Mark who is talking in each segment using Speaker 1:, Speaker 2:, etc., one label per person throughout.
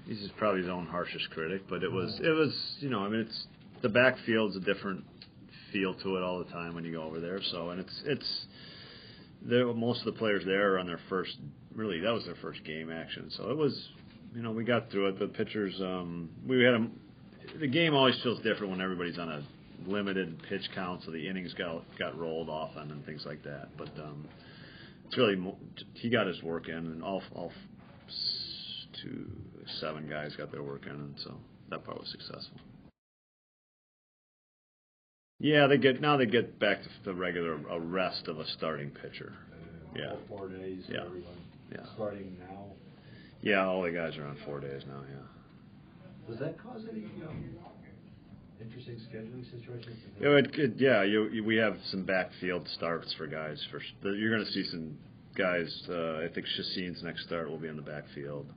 Speaker 1: he's probably his own harshest critic, but it was you know, I mean, it's the backfield's a different feel to it all the time when you go over there. So, and it's most of the players there are on their first, really, that was their first game action. So it was, you know, we got through it. The pitchers, the game always feels different when everybody's on a limited pitch count, so the innings got rolled often and things like that. But it's really, he got his work in, and all 7 guys got their work in, and so that part was successful. Yeah, they get back to the regular rest of a starting pitcher. Yeah.
Speaker 2: 4 days for everyone.
Speaker 1: Yeah.
Speaker 2: Starting now.
Speaker 1: Yeah, all the guys are on 4 days now. Yeah.
Speaker 2: Does that cause any interesting scheduling situations?
Speaker 1: We have some backfield starts for guys. You're going to see some guys. I think Shasin's next start will be in the backfield.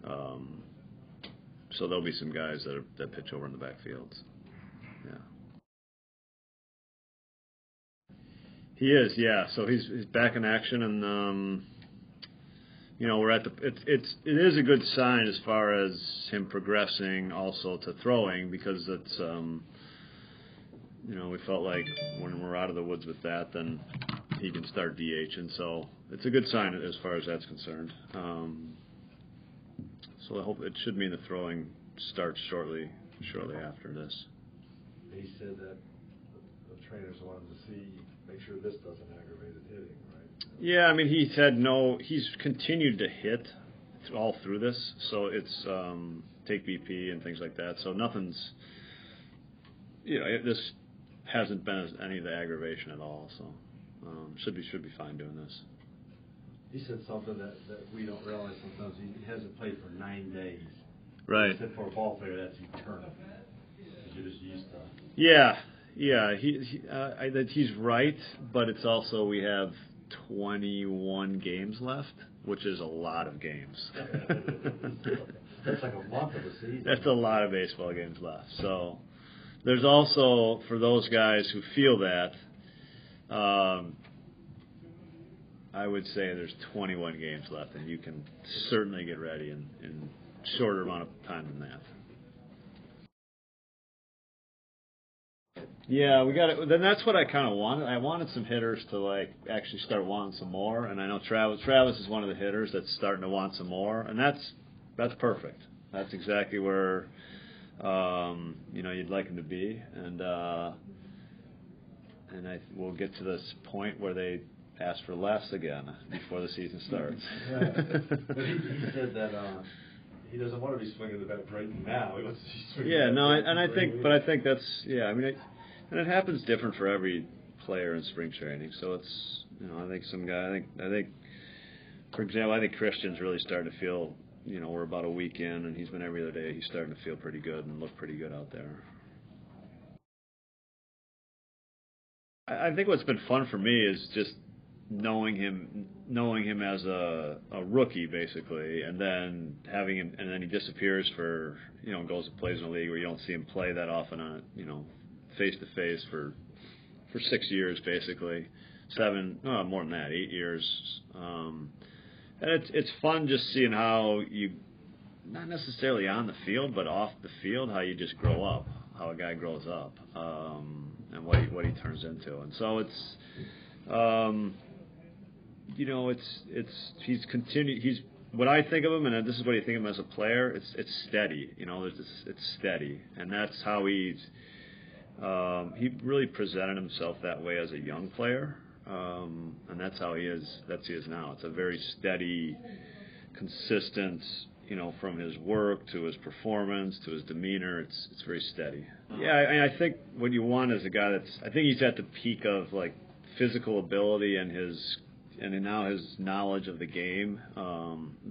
Speaker 1: So there'll be some guys that pitch over in the backfields. Yeah. He is, yeah. So he's back in action, and you know, we're at it is a good sign as far as him progressing also to throwing, because it's you know, we felt like when we're out of the woods with that, then he can start DHing. So it's a good sign as far as that's concerned. So I hope it should mean the throwing starts shortly after this.
Speaker 2: He said that the trainers wanted to make sure this doesn't aggravate his hitting, right?
Speaker 1: Yeah, I mean, he said no. He's continued to hit all through this, so it's take BP and things like that. So nothing's, you know, this hasn't been any of the aggravation at all. So should be fine doing this.
Speaker 2: He said something that we don't realize sometimes. He hasn't played for 9 days.
Speaker 1: Right.
Speaker 2: He said for a ball player, that's eternal. You're just used to.
Speaker 1: Yeah. He's right, but it's also we have 21 games left, which is a lot of games.
Speaker 2: That's like a month of a season.
Speaker 1: That's a lot of baseball games left. So there's also, for those guys who feel that, I would say there's 21 games left, and you can certainly get ready in shorter amount of time than that. Yeah, we got it. Then that's what I kind of wanted. I wanted some hitters to actually start wanting some more, and I know Travis is one of the hitters that's starting to want some more, and that's perfect. That's exactly where you'd like him to be, and we'll get to this point where they ask for less again before the season starts.
Speaker 2: But he said that he doesn't want to be swinging the bat right now. He wants to be swinging.
Speaker 1: Yeah, no, I think that's and it happens different for every player in spring training. So it's, I think some guy, I think, for example, I think Christian's really starting to feel, we're about a week in, and he's been every other day. He's starting to feel pretty good and look pretty good out there. I think what's been fun for me is just knowing him as a rookie basically, and then having him, and then he disappears for, goes and plays in a league where you don't see him play that often on, face to face for 6 years basically, 7, more than that, 8 years, and it's fun just seeing how you, not necessarily on the field but off the field, how you just grow up, how a guy grows up, and what he turns into, and so it's. He's what I think of him, and this is what you think of him as a player. It's steady, it's steady, and that's how he really presented himself that way as a young player, and that's how he is. He is now. It's a very steady, consistent, from his work to his performance to his demeanor. It's very steady. Yeah, I think what you want is a guy I think he's at the peak of physical ability and now his knowledge of the game.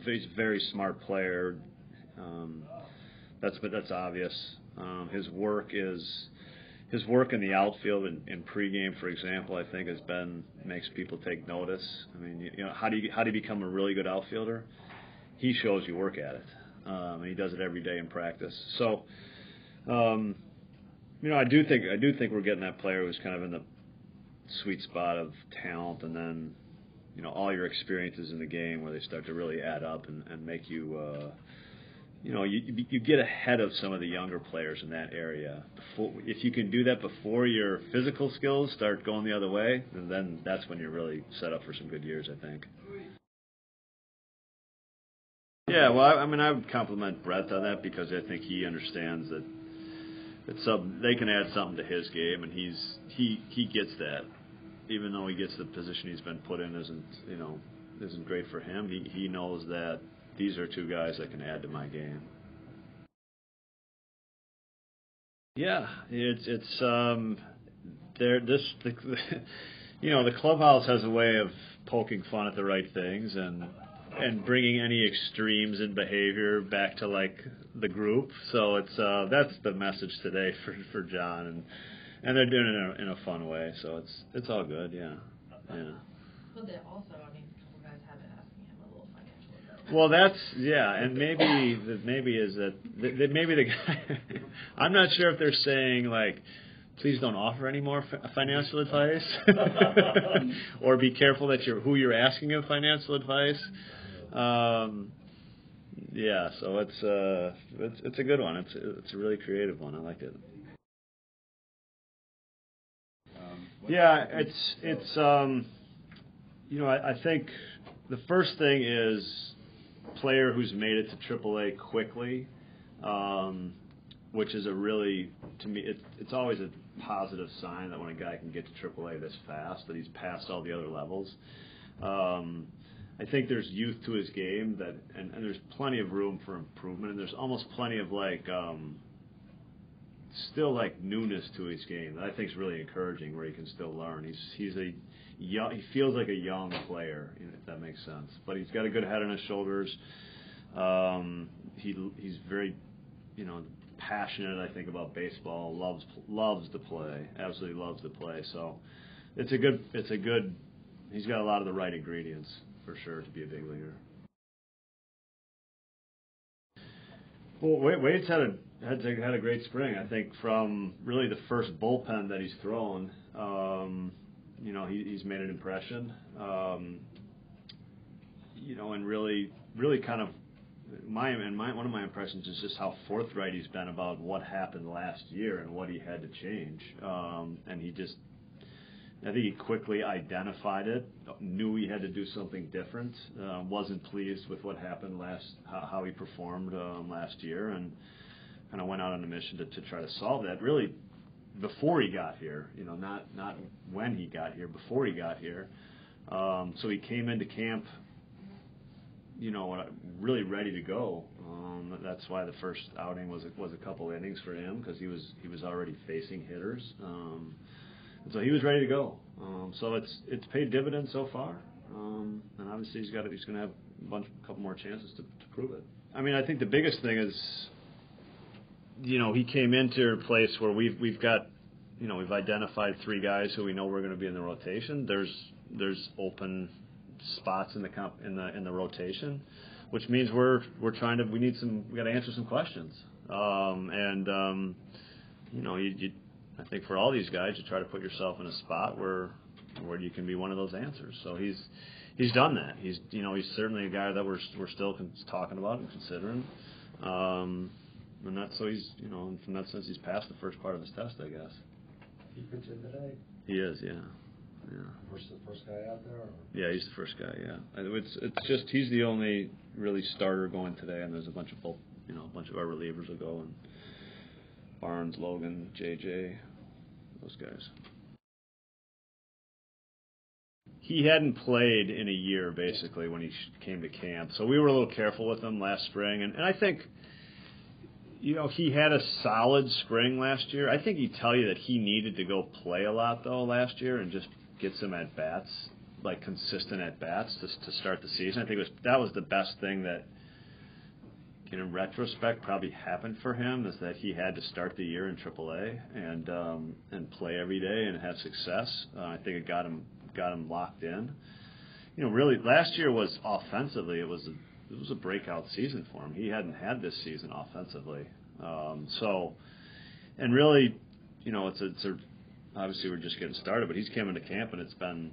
Speaker 1: He's a very smart player. That's obvious. His work in the outfield in pregame, for example, I think makes people take notice. I mean, how do you become a really good outfielder? He shows you work at it, and he does it every day in practice. So, I do think we're getting that player who's kind of in the sweet spot of talent, and then all your experiences in the game where they start to really add up and make you you get ahead of some of the younger players in that area. If you can do that before your physical skills start going the other way, then that's when you're really set up for some good years, I think. Yeah, well, I would compliment Brett on that because I think he understands that they can add something to his game, and he gets that. Even though he gets the position he's been put in isn't great for him, he knows that these are two guys that can add to my game. Yeah, the clubhouse has a way of poking fun at the right things and bringing any extremes in behavior back to like the group. So that's the message today for Jon, and they're doing it in a fun way. So it's all good. Yeah.
Speaker 3: But they also, a couple guys have been asking him a little financial advice.
Speaker 1: Well, and maybe is that maybe the guy. I'm not sure if they're saying like, please don't offer any more financial advice, or be careful that who you're asking of financial advice. Yeah, so it's a good one. It's a really creative one. I like it. Yeah, it's I think the first thing is player who's made it to AAA quickly, which is to me, it's always a positive sign that when a guy can get to AAA this fast, that he's passed all the other levels. I think there's youth to his game and there's plenty of room for improvement, and there's almost plenty of still newness to his game that I think is really encouraging, where he can still learn. He feels like a young player, if that makes sense. But he's got a good head on his shoulders. He's very, passionate, I think, about baseball. Loves to play. Absolutely loves to play. So it's a good. He's got a lot of the right ingredients for sure to be a big leaguer. Well, Wade's had a great spring. I think from really the first bullpen that he's thrown, he's made an impression. And really kind of one of my impressions is just how forthright he's been about what happened last year and what he had to change. And I think he quickly identified it, knew he had to do something different, wasn't pleased with what happened how he performed last year, and kind of went out on a mission to try to solve that, really before he got here, not when he got here, before he got here. So he came into camp, really ready to go. That's why the first outing was a couple innings for him, because he was already facing hitters. So he was ready to go. So it's paid dividends so far, and obviously he's going to have a couple more chances to prove it. I think the biggest thing is, he came into a place where we've got, we've identified three guys who we know we're going to be in the rotation. There's open spots in the rotation, which means we got to answer some questions, I think for all these guys, you try to put yourself in a spot where you can be one of those answers. So he's done that. He's certainly a guy that we're still talking about and considering. And that's so he's from that sense he's passed the first part of his test, I guess.
Speaker 2: He pitching today?
Speaker 1: He is, yeah.
Speaker 2: First guy out there? Or?
Speaker 1: Yeah, he's the first guy. Yeah, it's just he's the only really starter going today, and there's a bunch of our relievers will go, and Barnes, Logan, JJ, those guys. He hadn't played in a year, basically, when he came to camp. So we were a little careful with him last spring. And I think, he had a solid spring last year. I think he'd tell you that he needed to go play a lot, though, last year and just get some at-bats, like consistent at-bats to start the season. I think that was the best thing that, in retrospect, probably happened for him, is that he had to start the year in AAA and play every day and have success. I think it got him locked in. Really, last year was offensively, it was a breakout season for him. He hadn't had this season offensively. And really, obviously we're just getting started, but he's come into camp and it's been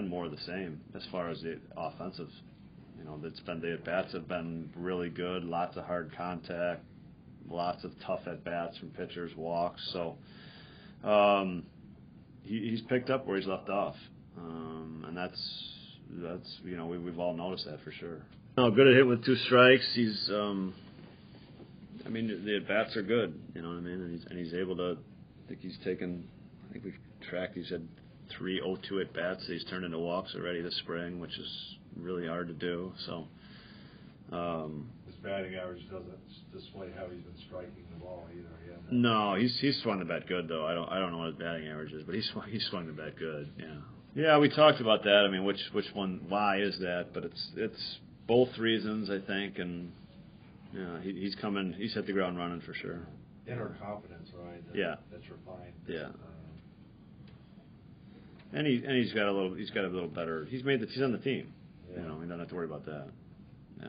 Speaker 1: more of the same as far as the offensive You know, the at bats have been really good. Lots of hard contact, lots of tough at bats from pitchers, walks. So he's picked up where he's left off, and that's you know we've all noticed that for sure. No, good at hit with 2 strikes. He's I mean the at bats are good. You know what I mean, and he's able to. I think he's taken. I think we've tracked. He's had 3 0-2 at bats that he's turned into walks already this spring, which is really hard to do. So
Speaker 2: his batting average doesn't display how he's been striking the ball either.
Speaker 1: No, he's swung the bat good though. I don't know what his batting average is, but he's swung the bat good. Yeah, we talked about that. I mean, which one? Why is that? But it's both reasons, I think, and yeah, he's coming. He's hit the ground running for sure.
Speaker 2: Inner confidence, right? That's refined.
Speaker 1: Yeah. And he's got a little better. He's on the team.
Speaker 2: Yeah.
Speaker 1: You know, he doesn't have to worry about that. Yeah.